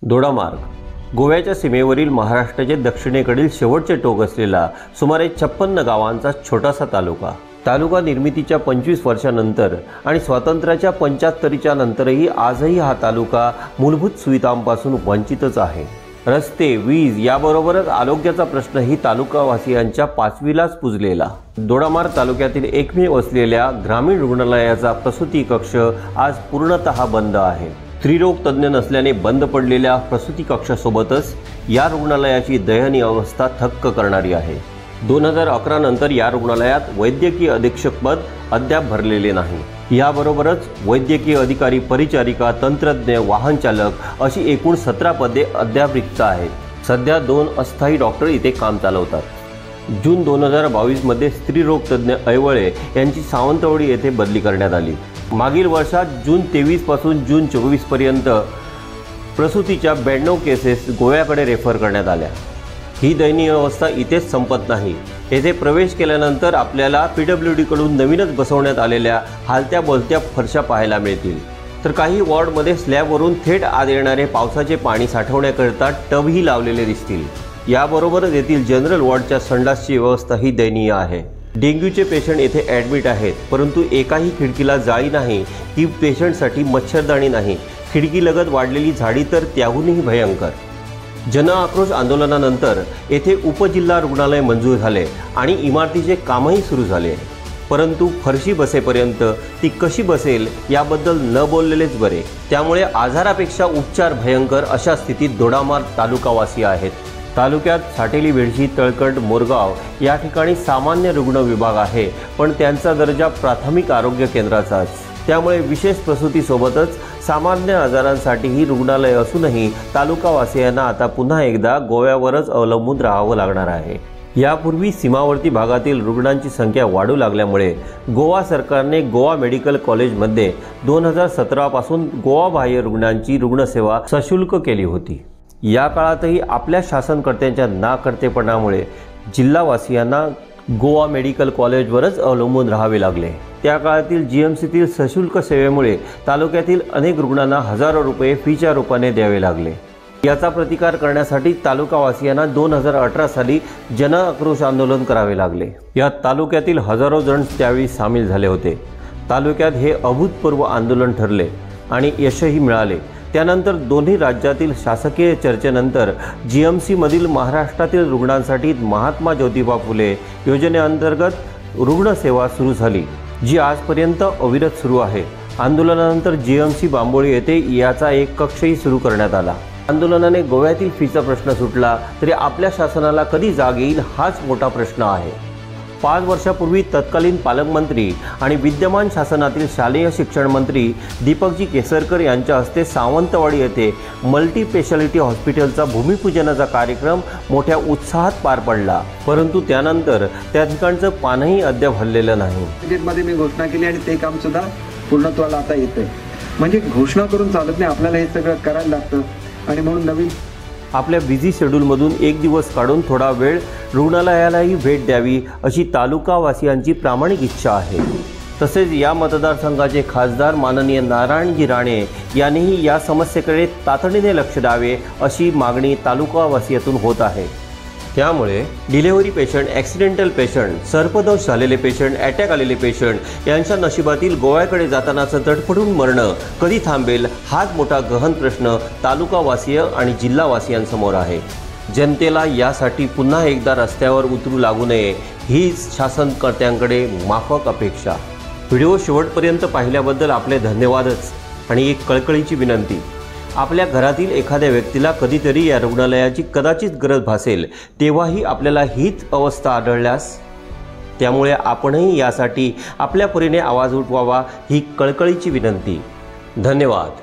दोडामार्ग गोव्याच्या सीमेवरील महाराष्ट्राचे दक्षिणेकडील शेवटचे टोक असलेला सुमारे 56 गावांचा छोटासा तालुका। तालुका निर्मितीच्या 25 वर्षांनंतर आणि स्वातंत्र्याच्या 75च्या नंतरही आजही हा तालुका मूलभूत सुविधांपासून वंचितच आहे। रस्ते, वीज याबरोबरच आरोग्याचा प्रश्नही तालुकावासियांच्या पाचवीलाच पुजलेला। दोडामार्ग तालुक्यातील एकमेव असलेल्या ग्रामीण रुग्णालयाचा प्रसूती कक्ष आज पूर्णतः बंद आहे। स्त्रीरोग तज्ञ नसल्याने बंद पडलेल्या प्रसूती कक्षासोबतच या रुग्णालयाची दयनीय अवस्था थक्क करणारी आहे। 2011 नंतर या रुग्णालयात वैद्यकीय अधीक्षकपद अद्याप भरलेले नाही। याबरोबरच वैद्यकीय अधिकारी, परिचारिका, तंत्रज्ञ, वाहन चालक अशी एकूण 17 पदे अद्याप रिक्त आहेत। सध्या 2 अस्थायी डॉक्टर इथे काम चालवतात। जून 2022 मध्ये स्त्रीरोग तज्ञ ऐवळे यांची सावंतवाडी येथे बदली करण्यात आली। मागील वर्षात जून 23 पासून जून 24 पर्यंत प्रसूतीच्या 92 केसेस गोव्याकडे रेफर करण्यात आल्या। ही दयनीय अवस्था इथेच संपत नाही। येथे प्रवेश केल्यानंतर आपल्याला PWD कडून नवीनच बसवण्यात आलेल्या हालत्या बोलत्या फरशा पाहायला मिळतील, तर काही वॉर्डमध्ये स्लॅबवरून थेट आत येणारे पावसाचे पाणी साठवण्याकरिता टबही लावलेले दिसतील। याबरोबरच येथील जनरल वॉर्डच्या संडासची व्यवस्था ही दयनीय आहे। डेंग्यूचे पेशंट येथे ॲडमिट आहेत, परंतु एकाही खिडकीला जाळी नाही की पेशंटसाठी मच्छरदाणी नाही। खिडकीलगत वाढलेली झाडी तर त्याहूनही भयंकर। जन आक्रोश आंदोलनानंतर येथे उपजिल्हा रुग्णालय मंजूर झाले आणि इमारतीचे कामही सुरू झाले, परंतु फरशी बसेपर्यंत ती कशी बसेल याबद्दल न बोललेलेच बरे। त्यामुळे आजारापेक्षा उपचार भयंकर अशा स्थितीत दोडामार्ग तालुकावासी आहेत। तालुक्यात साटेली, बेडशी, तळकट, मोरगाव या ठिकाणी सामान्य रुग्ण विभाग आहे, पण त्यांचा दर्जा प्राथमिक आरोग्य केंद्राचाच। त्यामुळे विशेष प्रसूतीसोबतच सामान्य आजारांसाठीही रुग्णालय असूनही तालुकावासियांना आता पुन्हा एकदा गोव्यावरच अवलंबून राहावं लागणार आहे। यापूर्वी सीमावर्ती भागातील रुग्णांची संख्या वाढू लागल्यामुळे गोवा सरकारने गोवा मेडिकल कॉलेजमध्ये 2017 पासून गोवा बाह्य रुग्णांची रुग्णसेवा सशुल्क केली होती। या काळातही आपल्या शासनकर्त्यांच्या नाकर्तेपणामुळे जिल्हावासियांना गोवा मेडिकल कॉलेजवरच अवलंबून राहावे लागले। त्या काळातील GMCतील सशुल्क सेवेमुळे तालुक्यातील अनेक रुग्णांना हजारो रुपये फीच्या रूपाने द्यावे लागले। याचा प्रतिकार करण्यासाठी तालुकावासियांना 2018 साली जन आक्रोश आंदोलन करावे लागले। या तालुक्यातील हजारो जण त्यावेळी सामील झाले होते। तालुक्यात हे अभूतपूर्व आंदोलन ठरले आणि यशही मिळाले। त्यानंतर दोन्ही राज्यातील शासकीय चर्चेनंतर GMC मधील महाराष्ट्रातील रुग्णांसाठी महात्मा ज्योतिबा फुले योजनेअंतर्गत रुग्णसेवा सुरू झाली, जी आजपर्यंत अविरत सुरू आहे। आंदोलनानंतर GMC बांबोळी येथे याचा एक कक्षही सुरू करण्यात आला। आंदोलनाने गोव्यातील फीचा प्रश्न सुटला, तरी आपल्या शासनाला कधी जाग येईल हाच मोठा प्रश्न आहे। 5 वर्षापूर्वी तत्कालीन पालकमंत्री आणि विद्यमान शासनातील शालेय शिक्षण मंत्री दीपकजी केसरकर यांच्या हस्ते सावंतवाडी येथे मल्टी स्पेशालिटी हॉस्पिटलचा भूमिपूजनाचा कार्यक्रम मोठ्या उत्साहात पार पडला, परंतु त्यानंतर त्या ठिकाणचं पानही अद्याप हललेलं नाही। बजेटमध्ये मी घोषणा केली आणि ते काम सुद्धा पूर्णत्वाला आता येतंय। म्हणजे घोषणा करून चालत नाही, आपल्याला हे सगळं करायला लागतं आणि म्हणून नवीन आपल्या बिझी शेड्यूलमधून एक दिवस काढून थोडा वेळ रुग्णालयालाही भेट द्यावी अशी तालुकावासियांची प्रामाणिक इच्छा आहे। तसेच या मतदारसंघाचे खासदार माननीय नारायणजी राणे यांनीही या समस्येकडे तातडीने लक्ष द्यावे अशी मागणी तालुकावासियातून होत आहे। त्यामुळे डिलिव्हरी पेशंट, ॲक्सिडेंटल पेशंट, सर्पदंश झालेले पेशंट, अटॅक आलेले पेशंट यांच्या नशिबातील गोव्याकडे जातानाचं तडफडून मरणं कधी थांबेल हाच मोठा गहन प्रश्न तालुकावासीय आणि जिल्हावासियांसमोर आहे। जनतेला यासाठी पुन्हा एकदा रस्त्यावर उतरू लागू नये हीच शासनकर्त्यांकडे माफक अपेक्षा। व्हिडिओ शेवटपर्यंत पाहिल्याबद्दल आपले धन्यवादच आणि एक कळकळीची विनंती, आपल्या घरातील एखाद्या व्यक्तीला कधीतरी या रुग्णालयाची कदाचित गरज भासेल, तेव्हाही आपल्याला हीच अवस्था आढळल्यास त्यामुळे आपणही यासाठी आपल्या परीने आवाज उठवावा ही कळकळीची विनंती। धन्यवाद।